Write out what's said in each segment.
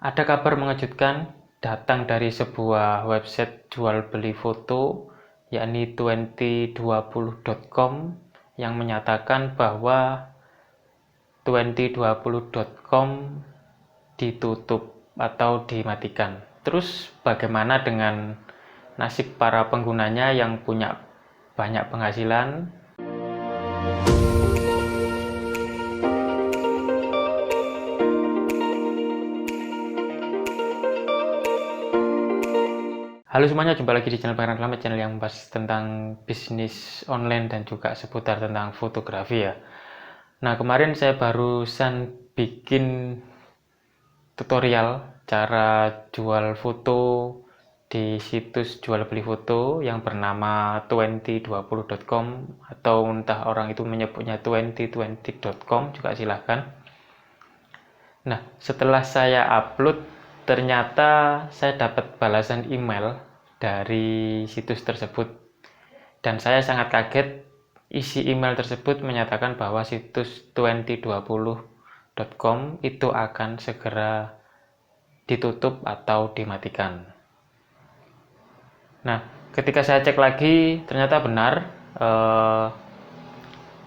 Ada kabar mengejutkan datang dari sebuah website jual beli foto, yakni 2020.com, yang menyatakan bahwa 2020.com ditutup atau dimatikan. Terus bagaimana dengan nasib para penggunanya yang punya banyak penghasilan? Halo semuanya, jumpa lagi di channel Pangeran Keramat, channel yang membahas tentang bisnis online dan juga seputar tentang fotografi ya. Nah, kemarin saya barusan bikin tutorial cara jual foto di situs jual beli foto yang bernama 2020.com, atau entah orang itu menyebutnya 2020.com juga silahkan. Nah, setelah saya upload, ternyata saya dapat balasan email dari situs tersebut. Dan saya sangat kaget, isi email tersebut menyatakan bahwa situs 2020.com itu akan segera ditutup atau dimatikan. Nah, ketika saya cek lagi, ternyata benar,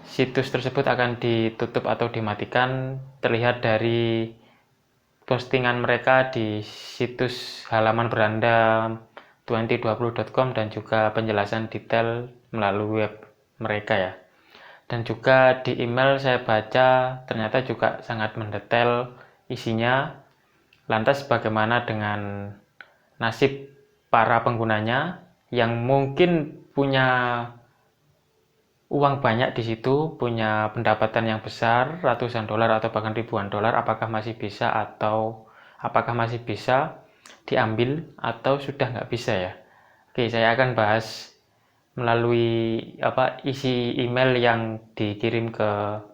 situs tersebut akan ditutup atau dimatikan. Terlihat dari postingan mereka di situs halaman beranda 2020.com dan juga penjelasan detail melalui web mereka ya. Dan juga di email saya baca ternyata juga sangat mendetail isinya. Lantas bagaimana dengan nasib para penggunanya yang mungkin punya uang banyak di situ, punya pendapatan yang besar, ratusan dolar atau bahkan ribuan dolar, apakah masih bisa diambil atau sudah nggak bisa ya? Oke, saya akan bahas melalui isi email yang dikirim ke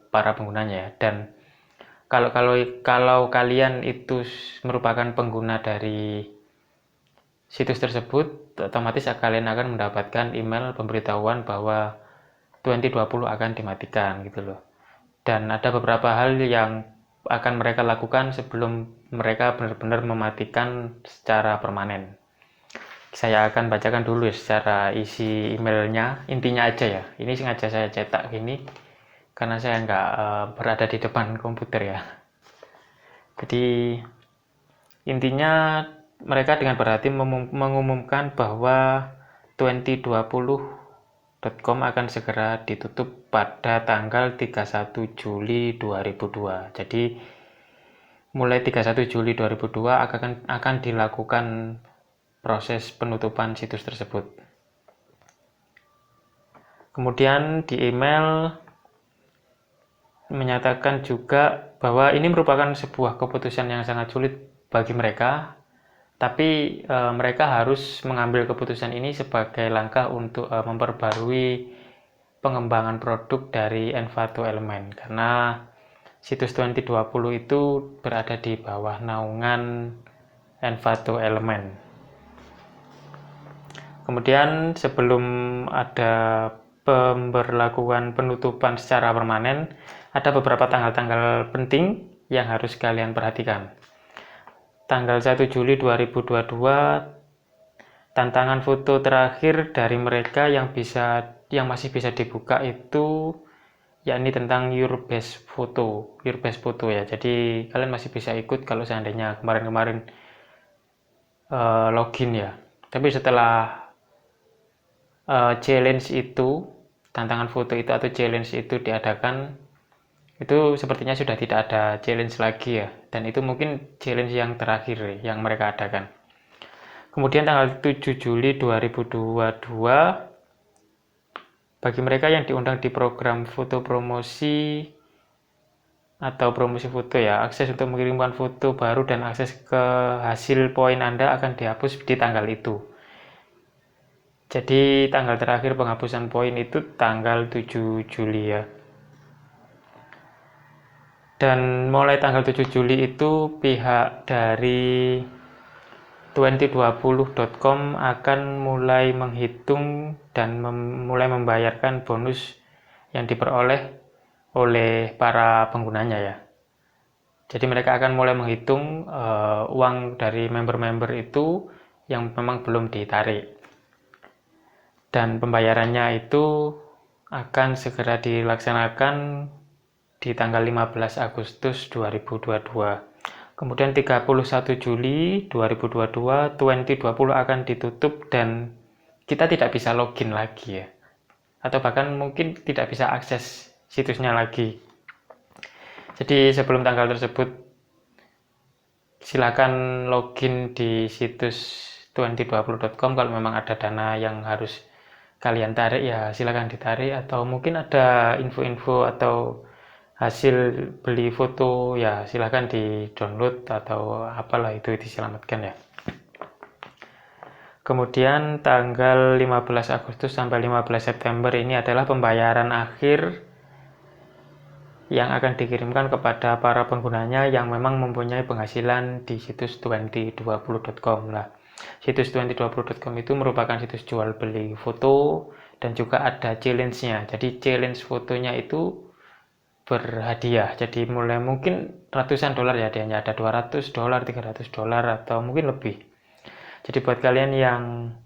para penggunanya ya. Dan kalau kalian itu merupakan pengguna dari situs tersebut, otomatis kalian akan mendapatkan email pemberitahuan bahwa 2020 akan dimatikan gitu loh. Dan ada beberapa hal yang akan mereka lakukan sebelum mereka benar-benar mematikan secara permanen. Saya akan bacakan dulu secara isi emailnya, intinya aja ya. Ini sengaja saya cetak gini karena saya nggak berada di depan komputer ya. Jadi intinya mereka dengan berhati mengumumkan bahwa 2020.com akan segera ditutup pada tanggal 31 Juli 2002. Jadi mulai 31 Juli 2002 akan dilakukan proses penutupan situs tersebut. Kemudian di email menyatakan juga bahwa ini merupakan sebuah keputusan yang sangat sulit bagi mereka, tapi mereka harus mengambil keputusan ini sebagai langkah untuk memperbarui pengembangan produk dari Envato Element, karena situs 2020 itu berada di bawah naungan Envato Element. Kemudian sebelum ada pemberlakuan penutupan secara permanen, ada beberapa tanggal-tanggal penting yang harus kalian perhatikan. Tanggal 1 Juli 2022, tantangan foto terakhir dari mereka yang masih bisa dibuka itu yakni tentang your best photo ya. Jadi kalian masih bisa ikut kalau seandainya kemarin login ya. Tapi setelah challenge itu, tantangan foto itu atau challenge itu diadakan, itu sepertinya sudah tidak ada challenge lagi ya, dan itu mungkin challenge yang terakhir yang mereka adakan. Kemudian tanggal 7 Juli 2022, bagi mereka yang diundang di program foto promosi atau promosi foto ya, akses untuk mengirimkan foto baru dan akses ke hasil poin Anda akan dihapus di tanggal itu. Jadi tanggal terakhir penghapusan poin itu tanggal 7 Juli ya. Dan mulai tanggal 7 Juli itu pihak dari 2020.com akan mulai menghitung dan mulai membayarkan bonus yang diperoleh oleh para penggunanya ya. Jadi mereka akan mulai menghitung uang dari member-member itu yang memang belum ditarik. Dan pembayarannya itu akan segera dilaksanakan di tanggal 15 Agustus 2022. Kemudian 31 Juli 2022, 2020 akan ditutup dan kita tidak bisa login lagi ya. Atau bahkan mungkin tidak bisa akses situsnya lagi. Jadi sebelum tanggal tersebut silakan login di situs 2020.com kalau memang ada dana yang harus kalian tarik ya silakan ditarik, atau mungkin ada info-info atau hasil beli foto ya silakan di download atau apalah itu diselamatkan ya. Kemudian tanggal 15 Agustus sampai 15 September ini adalah pembayaran akhir yang akan dikirimkan kepada para penggunanya yang memang mempunyai penghasilan di situs 2020.com. Nah, situs 2020.com itu merupakan situs jual beli foto dan juga ada challenge-nya. Jadi challenge fotonya itu berhadiah. Jadi mulai mungkin ratusan dolar ya, hadiahnya ada $200, $300 atau mungkin lebih. Jadi buat kalian yang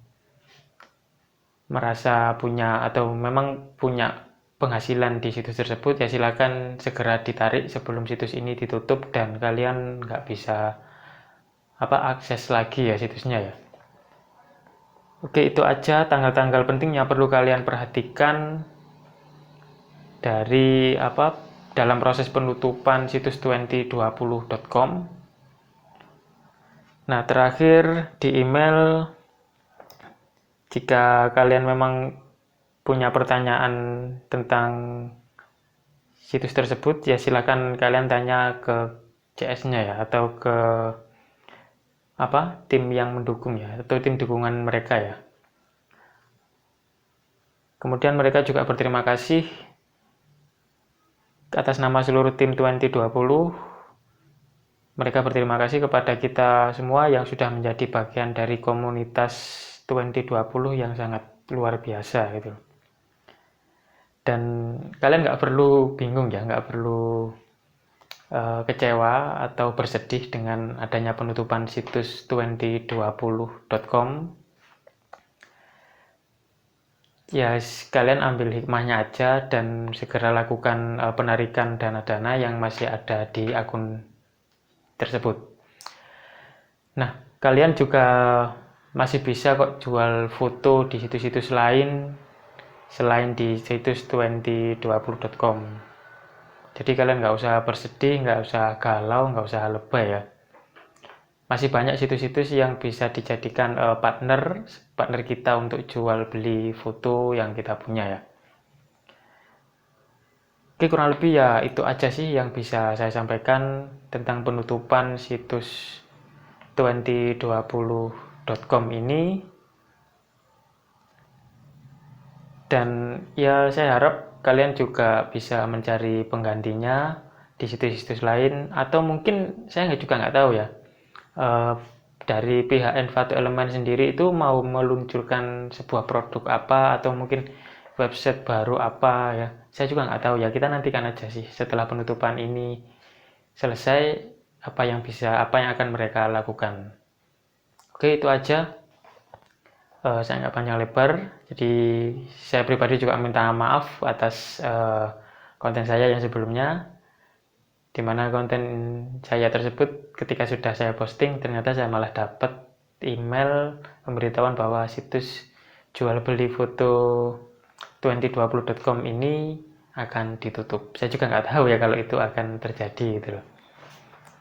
merasa punya atau memang punya penghasilan di situs tersebut ya silakan segera ditarik sebelum situs ini ditutup dan kalian nggak bisa akses lagi ya situsnya ya. Oke, itu aja tanggal-tanggal penting yang perlu kalian perhatikan dari dalam proses penutupan situs 2020.com. Nah, terakhir di email, jika kalian memang punya pertanyaan tentang situs tersebut ya silakan kalian tanya ke CS-nya ya, atau ke tim yang mendukung ya, atau tim dukungan mereka ya. Kemudian mereka juga berterima kasih atas nama seluruh tim 2020. Mereka berterima kasih kepada kita semua yang sudah menjadi bagian dari komunitas 2020 yang sangat luar biasa gitu. Dan kalian nggak perlu bingung ya, nggak perlu kecewa atau bersedih dengan adanya penutupan situs 2020.com. Ya kalian ambil hikmahnya aja dan segera lakukan penarikan dana-dana yang masih ada di akun tersebut. Nah, kalian juga masih bisa kok jual foto di situs-situs lain selain di situs 2020.com. Jadi kalian nggak usah bersedih, nggak usah galau, nggak usah lebay ya. Masih banyak situs-situs yang bisa dijadikan partner kita untuk jual beli foto yang kita punya ya. Oke, kurang lebih ya itu aja sih yang bisa saya sampaikan tentang penutupan situs 2020.com ini. Dan ya saya harap kalian juga bisa mencari penggantinya di situs-situs lain, atau mungkin saya juga nggak tahu ya, dari pihak Envato Elemen sendiri itu mau meluncurkan sebuah produk apa atau mungkin website baru apa ya, saya juga nggak tahu ya. Kita nantikan aja sih setelah penutupan ini selesai apa yang akan mereka lakukan. Oke, itu aja. Saya nggak panjang lebar, jadi saya pribadi juga minta maaf atas konten saya yang sebelumnya, dimana konten saya tersebut ketika sudah saya posting ternyata saya malah dapat email pemberitahuan bahwa situs jual beli foto 2020.com ini akan ditutup. Saya juga nggak tahu ya kalau itu akan terjadi gitu loh.